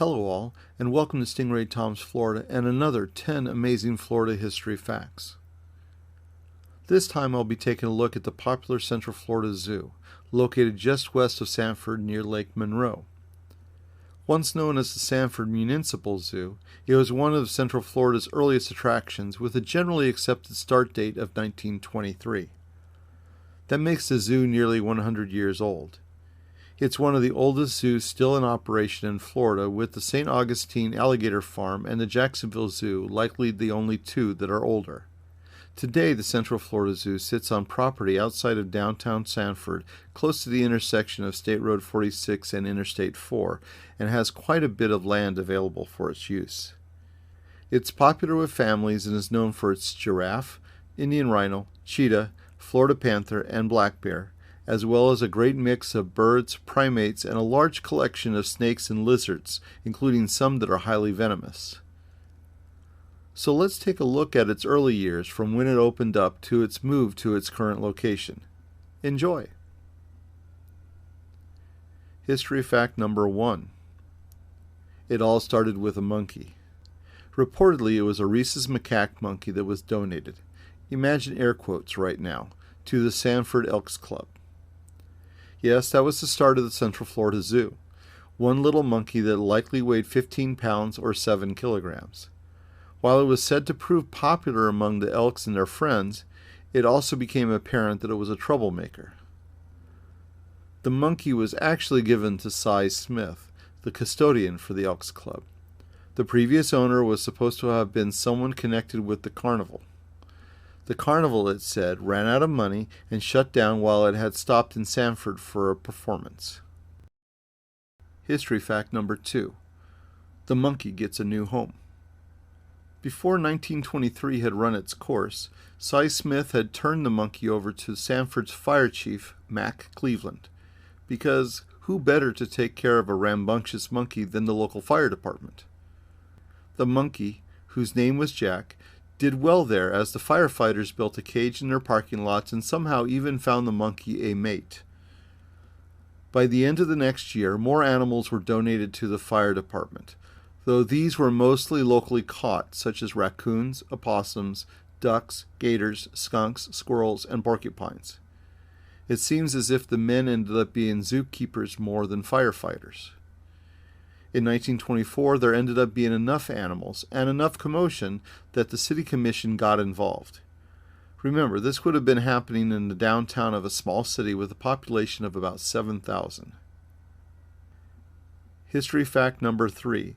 Hello all, and welcome to Stingray Tom's Florida and another 10 amazing Florida history facts. This time I'll be taking a look at the popular Central Florida Zoo, located just west of Sanford near Lake Monroe. Once known as the Sanford Municipal Zoo, it was one of Central Florida's earliest attractions with a generally accepted start date of 1923. That makes the zoo nearly 100 years old. It's one of the oldest zoos still in operation in Florida, with the St. Augustine Alligator Farm and the Jacksonville Zoo likely the only two that are older. Today, the Central Florida Zoo sits on property outside of downtown Sanford, close to the intersection of State Road 46 and Interstate 4, and has quite a bit of land available for its use. It's popular with families and is known for its giraffe, Indian rhino, cheetah, Florida panther, and black bear, as well as a great mix of birds, primates, and a large collection of snakes and lizards, including some that are highly venomous. So let's take a look at its early years from when it opened up to its move to its current location. Enjoy! History fact number 1. It all started with a monkey. Reportedly, it was a rhesus macaque monkey that was donated, imagine air quotes right now, to the Sanford Elks Club. Yes, that was the start of the Central Florida Zoo. One little monkey that likely weighed 15 pounds or 7 kilograms. While it was said to prove popular among the elks and their friends, it also became apparent that it was a troublemaker. The monkey was actually given to Cy Smith, the custodian for the Elks Club. The previous owner was supposed to have been someone connected with the carnival. The carnival, it said, ran out of money and shut down while it had stopped in Sanford for a performance. History fact number 2. The monkey gets a new home. Before 1923 had run its course, Cy Smith had turned the monkey over to Sanford's fire chief, Mac Cleveland, because who better to take care of a rambunctious monkey than the local fire department? The monkey, whose name was Jack, did well there as the firefighters built a cage in their parking lots and somehow even found the monkey a mate. By the end of the next year, more animals were donated to the fire department, though these were mostly locally caught, such as raccoons, opossums, ducks, gators, skunks, squirrels, and porcupines. It seems as if the men ended up being zookeepers more than firefighters. In 1924, there ended up being enough animals and enough commotion that the City Commission got involved. Remember, this would have been happening in the downtown of a small city with a population of about 7,000. History fact number 3.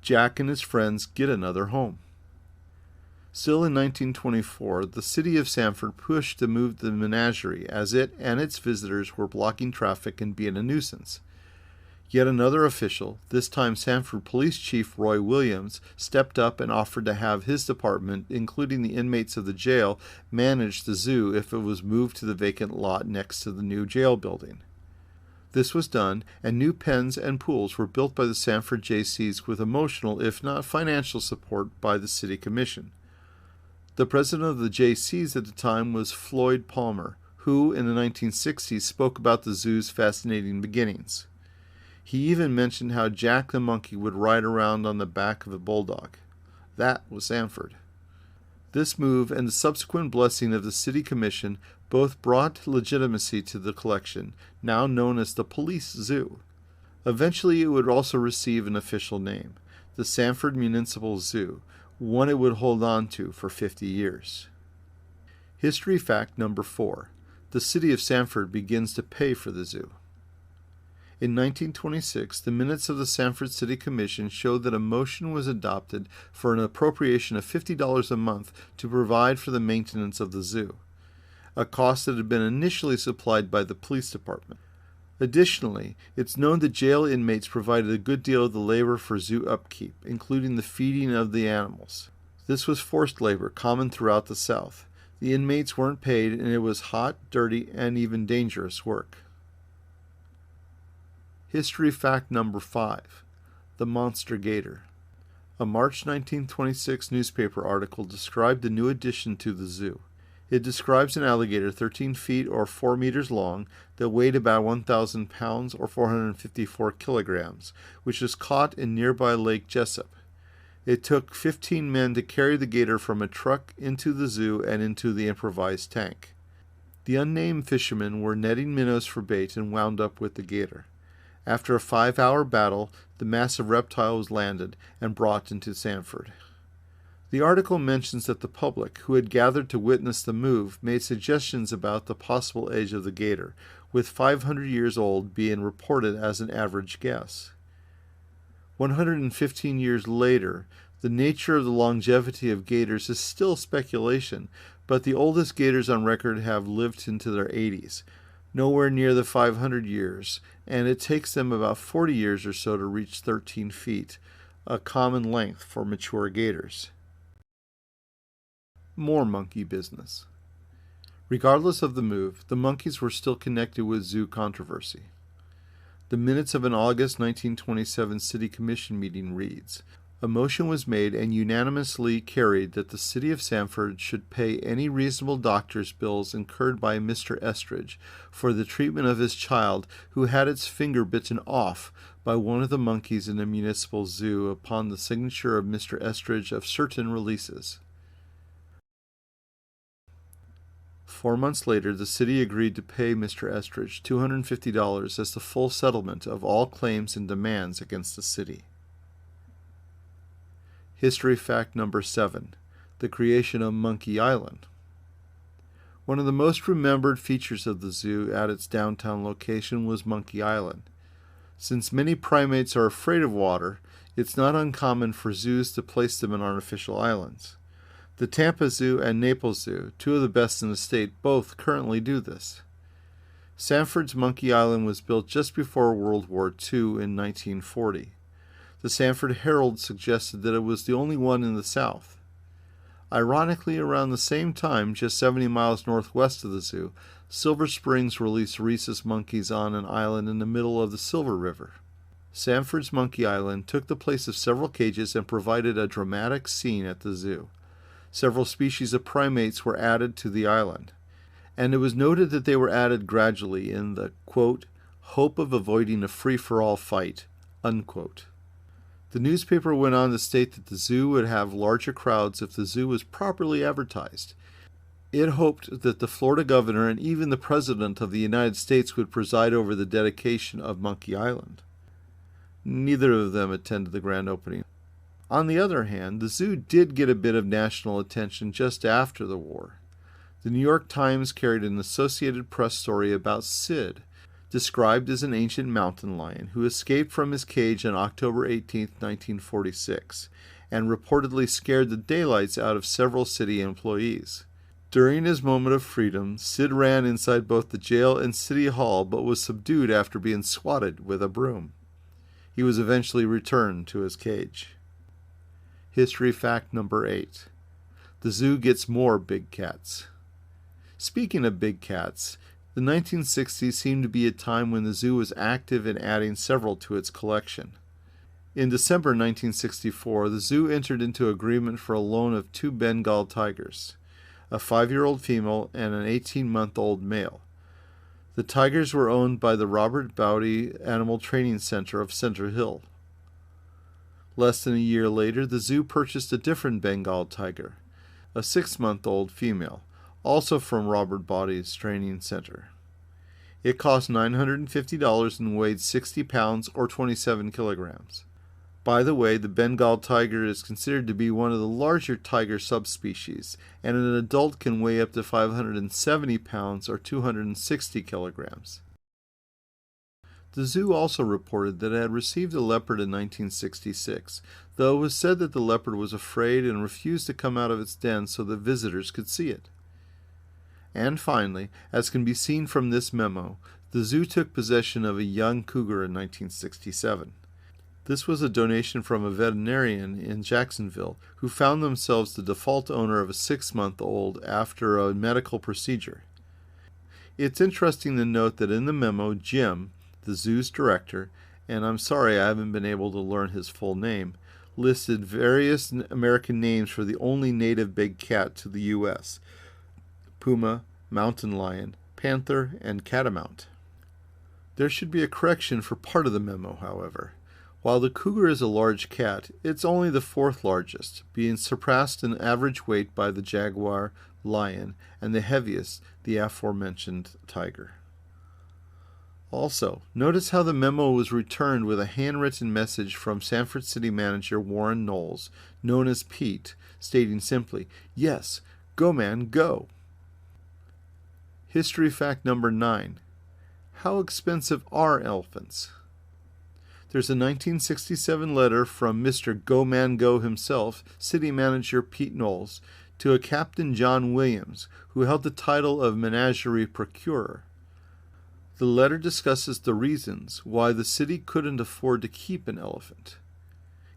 Jack and his friends get another home. Still in 1924, the city of Sanford pushed to move the menagerie as it and its visitors were blocking traffic and being a nuisance. Yet another official, this time Sanford Police Chief Roy Williams, stepped up and offered to have his department, including the inmates of the jail, manage the zoo if it was moved to the vacant lot next to the new jail building. This was done, and new pens and pools were built by the Sanford Jaycees with emotional, if not financial, support by the City Commission. The president of the Jaycees at the time was Floyd Palmer, who, in the 1960s, spoke about the zoo's fascinating beginnings. He even mentioned how Jack the monkey would ride around on the back of a bulldog. That was Sanford. This move and the subsequent blessing of the City Commission both brought legitimacy to the collection, now known as the Police Zoo. Eventually it would also receive an official name, the Sanford Municipal Zoo, one it would hold on to for 50 years. History fact number 4. The city of Sanford begins to pay for the zoo. In 1926, the minutes of the Sanford City Commission showed that a motion was adopted for an appropriation of $50 a month to provide for the maintenance of the zoo, a cost that had been initially supplied by the police department. Additionally, it's known that jail inmates provided a good deal of the labor for zoo upkeep, including the feeding of the animals. This was forced labor, common throughout the South. The inmates weren't paid, and it was hot, dirty, and even dangerous work. History fact number 5. The monster gator. A March 1926 newspaper article described the new addition to the zoo. It describes an alligator 13 feet or 4 meters long that weighed about 1,000 pounds or 454 kilograms, which was caught in nearby Lake Jessup. It took 15 men to carry the gator from a truck into the zoo and into the improvised tank. The unnamed fishermen were netting minnows for bait and wound up with the gator. After a 5-hour battle, the massive reptile was landed and brought into Sanford. The article mentions that the public, who had gathered to witness the move, made suggestions about the possible age of the gator, with 500 years old being reported as an average guess. 115 years later, the nature of the longevity of gators is still speculation, but the oldest gators on record have lived into their 80s, nowhere near the 500 years, and it takes them about 40 years or so to reach 13 feet, a common length for mature gators. More monkey business. Regardless of the move, the monkeys were still connected with zoo controversy. The minutes of an August 1927 City Commission meeting reads, "A motion was made and unanimously carried that the City of Sanford should pay any reasonable doctor's bills incurred by Mr. Estridge for the treatment of his child who had its finger bitten off by one of the monkeys in the municipal zoo upon the signature of Mr. Estridge of certain releases." 4 months later, the city agreed to pay Mr. Estridge $250 as the full settlement of all claims and demands against the city. History fact number 7. The creation of Monkey Island. One of the most remembered features of the zoo at its downtown location was Monkey Island. Since many primates are afraid of water, it's not uncommon for zoos to place them in artificial islands. The Tampa Zoo and Naples Zoo, two of the best in the state, both currently do this. Sanford's Monkey Island was built just before World War II in 1940. The Sanford Herald suggested that it was the only one in the South. Ironically, around the same time, just 70 miles northwest of the zoo, Silver Springs released rhesus monkeys on an island in the middle of the Silver River. Sanford's Monkey Island took the place of several cages and provided a dramatic scene at the zoo. Several species of primates were added to the island, and it was noted that they were added gradually in the, quote, hope of avoiding a free-for-all fight, unquote. The newspaper went on to state that the zoo would have larger crowds if the zoo was properly advertised. It hoped that the Florida governor and even the President of the United States would preside over the dedication of Monkey Island. Neither of them attended the grand opening. On the other hand, the zoo did get a bit of national attention just after the war. The New York Times carried an Associated Press story about Sid, described as an ancient mountain lion who escaped from his cage on October 18, 1946, and reportedly scared the daylights out of several city employees. During his moment of freedom, Sid ran inside both the jail and city hall but was subdued after being swatted with a broom. He was eventually returned to his cage. History fact number 8. The zoo gets more big cats. Speaking of big cats, the 1960s seemed to be a time when the zoo was active in adding several to its collection. In December 1964, the zoo entered into agreement for a loan of 2 Bengal tigers, a 5-year-old female and an 18-month-old male. The tigers were owned by the Robert Bowdy Animal Training Center of Center Hill. Less than a year later, the zoo purchased a different Bengal tiger, a 6-month-old female, also from Robert Bowdy's Training Center. It cost $950 and weighed 60 pounds or 27 kilograms. By the way, the Bengal tiger is considered to be one of the larger tiger subspecies, and an adult can weigh up to 570 pounds or 260 kilograms. The zoo also reported that it had received a leopard in 1966, though it was said that the leopard was afraid and refused to come out of its den so that visitors could see it. And finally, as can be seen from this memo, the zoo took possession of a young cougar in 1967. This was a donation from a veterinarian in Jacksonville who found themselves the default owner of a 6-month-old after a medical procedure. It's interesting to note that in the memo, Jim, the zoo's director, and I'm sorry I haven't been able to learn his full name, listed various American names for the only native big cat to the U.S., puma, mountain lion, panther, and catamount. There should be a correction for part of the memo, however. While the cougar is a large cat, it's only the fourth largest, being surpassed in average weight by the jaguar, lion, and the heaviest, the aforementioned tiger. Also, notice how the memo was returned with a handwritten message from Sanford City Manager Warren Knowles, known as Pete, stating simply, "Yes, go man, go." History fact number 9. How expensive are elephants? There's a 1967 letter from Mr. Go Man Go himself, City Manager Pete Knowles, to a Captain John Williams, who held the title of Menagerie Procurer. The letter discusses the reasons why the city couldn't afford to keep an elephant.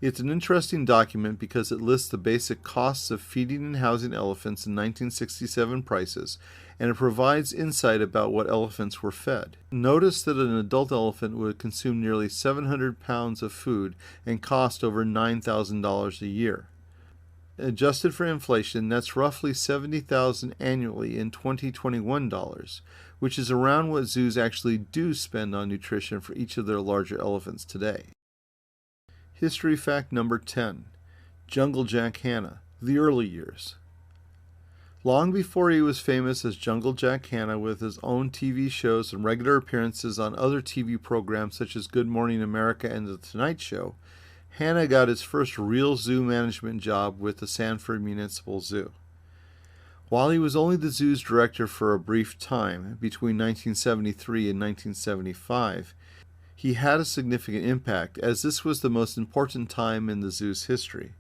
It's an interesting document because it lists the basic costs of feeding and housing elephants in 1967 prices, and it provides insight about what elephants were fed. Notice that an adult elephant would consume nearly 700 pounds of food and cost over $9,000 a year. Adjusted for inflation, that's roughly $70,000 annually in 2021 dollars, which is around what zoos actually do spend on nutrition for each of their larger elephants today. History fact number 10. Jungle Jack Hanna, the early years. Long before he was famous as Jungle Jack Hanna with his own TV shows and regular appearances on other TV programs such as Good Morning America and The Tonight Show, Hanna got his first real zoo management job with the Sanford Municipal Zoo. While he was only the zoo's director for a brief time, between 1973 and 1975, he had a significant impact, as this was the most important time in the zoo's history.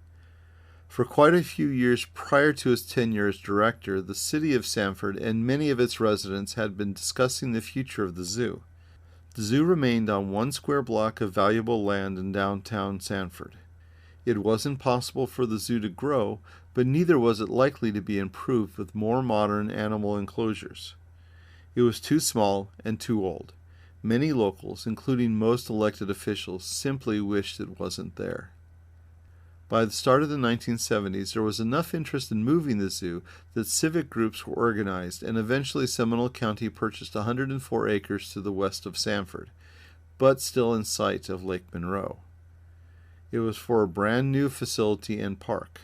For quite a few years prior to his tenure as director, the city of Sanford and many of its residents had been discussing the future of the zoo. The zoo remained on one square block of valuable land in downtown Sanford. It wasn't possible for the zoo to grow, but neither was it likely to be improved with more modern animal enclosures. It was too small and too old. Many locals, including most elected officials, simply wished it wasn't there. By the start of the 1970s, there was enough interest in moving the zoo that civic groups were organized, and eventually Seminole County purchased 104 acres to the west of Sanford, but still in sight of Lake Monroe. It was for a brand new facility and park.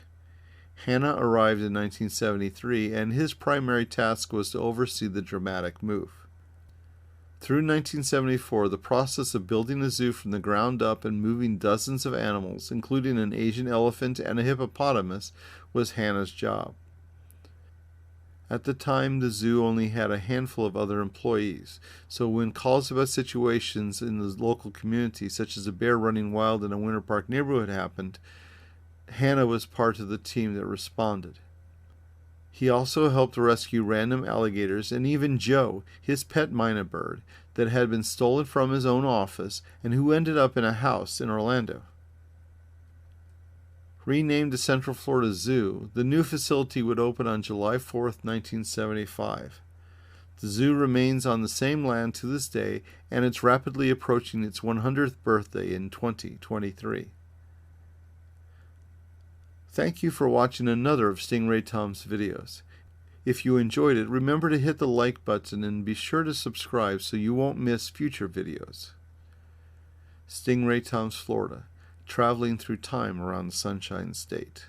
Hanna arrived in 1973, and his primary task was to oversee the dramatic move. Through 1974, the process of building a zoo from the ground up and moving dozens of animals, including an Asian elephant and a hippopotamus, was Hanna's job. At the time, the zoo only had a handful of other employees, so when calls about situations in the local community, such as a bear running wild in a Winter Park neighborhood, happened, Hanna was part of the team that responded. He also helped rescue random alligators and even Joe, his pet mynah bird, that had been stolen from his own office and who ended up in a house in Orlando. Renamed the Central Florida Zoo, the new facility would open on July 4, 1975. The zoo remains on the same land to this day, and it's rapidly approaching its 100th birthday in 2023. Thank you for watching another of Stingray Tom's videos. If you enjoyed it, remember to hit the like button and be sure to subscribe so you won't miss future videos. Stingray Tom's Florida, traveling through time around the Sunshine State.